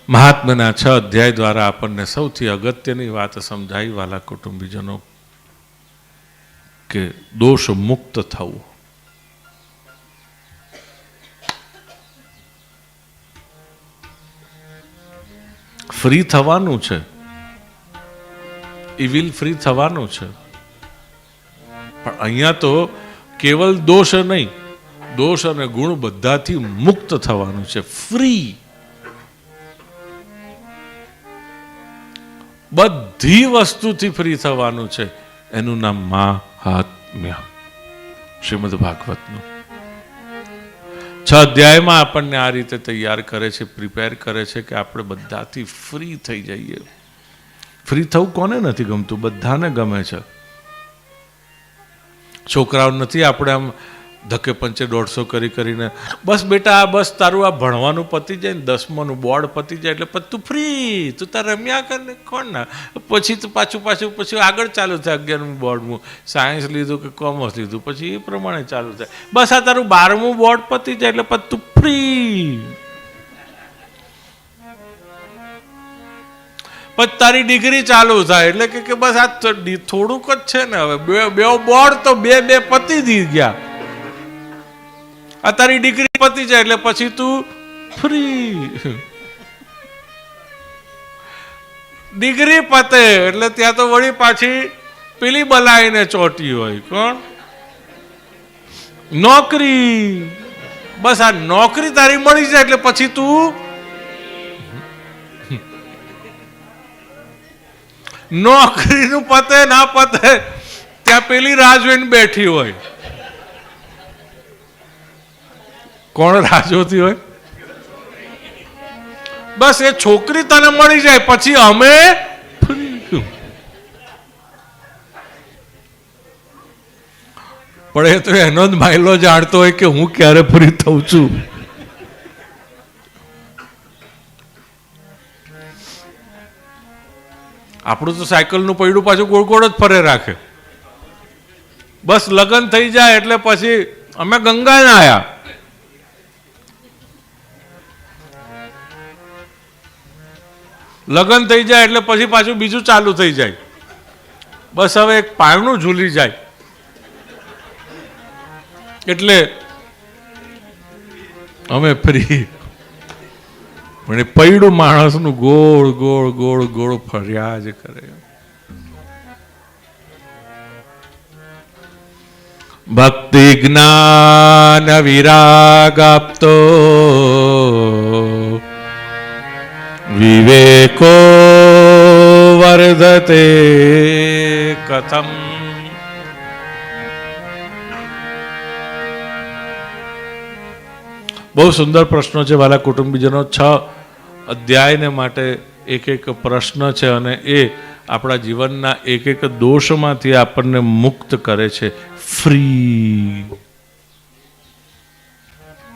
મહાત્માના 6 અધ્યાય દ્વારા આપણને સૌથી અગત્યની વાત સમજાઈ વાલા કુટુંબીજનો કે દોષ મુક્ત થવું. ફ્રી થવાનું છે, ઇવિલ ફ્રી થવાનું છે. પણ અહીંયા તો કેવલ દોષ નહીં, દોષ અને ગુણ બધાથી મુક્ત થવાનું છે, ફ્રી. બધી વસ્તુથી ફ્રી થવાનું છે. એનું નામ મહાત્મ્ય, શ્રીમદ ભાગવતનું 6 અધ્યાયમાં આપણને આ રીતે તૈયાર કરે છે, પ્રિપેર કરે છે કે આપણે બધાથી ફ્રી થઈ જઈએ. ફ્રી થવું કોને નથી ગમતું? બધાને ગમે છે. છોકરાઓ નથી આપણે આમ ધક્કે પંચે 150 કરીને બસ બેટા બસ તારું આ ભણવાનું પતી જાય ને 10માનું બોર્ડ પતી જાય એટલે પછી તું ફ્રી, તું તાર રમ્યા કર ને કોણ ના. પછી તો પાછું આગળ ચાલુ થાય. 11મું બોર્ડનું સાયન્સ લીધું કે કોમર્સ લીધું પછી એ પ્રમાણે ચાલુ થાય. બસ આ તારું 12મું બોર્ડ પતી જાય એટલે પછી તું ફ્રી. પછી તારી ડિગ્રી ચાલુ થાય એટલે કે બસ આ થોડુંક જ છે ને, હવે બે બોર્ડ તો બે પતી ગયા. આ તારી ડિગ્રી પતી જાય એટલે પછી તું ફ્રી. ડિગ્રી પતે એટલે ત્યાં તો વળી પાછી પેલી બલાઈને ચોટી હોય, કોણ? નોકરી. બસ આ નોકરી તારી મળી જાય એટલે પછી તું નોકરીનું પતે ના પતે ત્યાં પેલી રાહ જોઈને બેઠી હોય. કોણ રાહ જોતી હોય? બસ એ છોકરી તને મળી જાય પછી અમે ફ્રી. પણ એ તો એનો જ માયલો જાણતો હોય કે હું ક્યારે ફ્રી થઉં છું. આપણું તો સાયકલનું પૈડું પાછું ગોળ ગોળ જ ફરે રાખે. બસ લગ્ન થઈ જાય એટલે પછી અમે ગંગા ના આયા. લગ્ન થઈ જાય એટલે પછી પાછું બીજું ચાલુ થઈ જાય. બસ હવે એક પારણું ઝૂલી જાય એટલે અમે ફ્રી. પણ એ પૈડું માણસનું ગોળ ગોળ ગોળ ગોળ ફર્યા જ કરે. ભક્તિ જ્ઞાન વિરાગ આપતો વિવેકો વર્ધતે કથમ. બહુ સુંદર પ્રશ્નો છે વાલા કુટુંબીજનો. 6 અધ્યાયને માટે એક પ્રશ્ન છે અને એ આપણા જીવનના એક દોષમાંથી આપણને મુક્ત કરે છે, ફ્રી.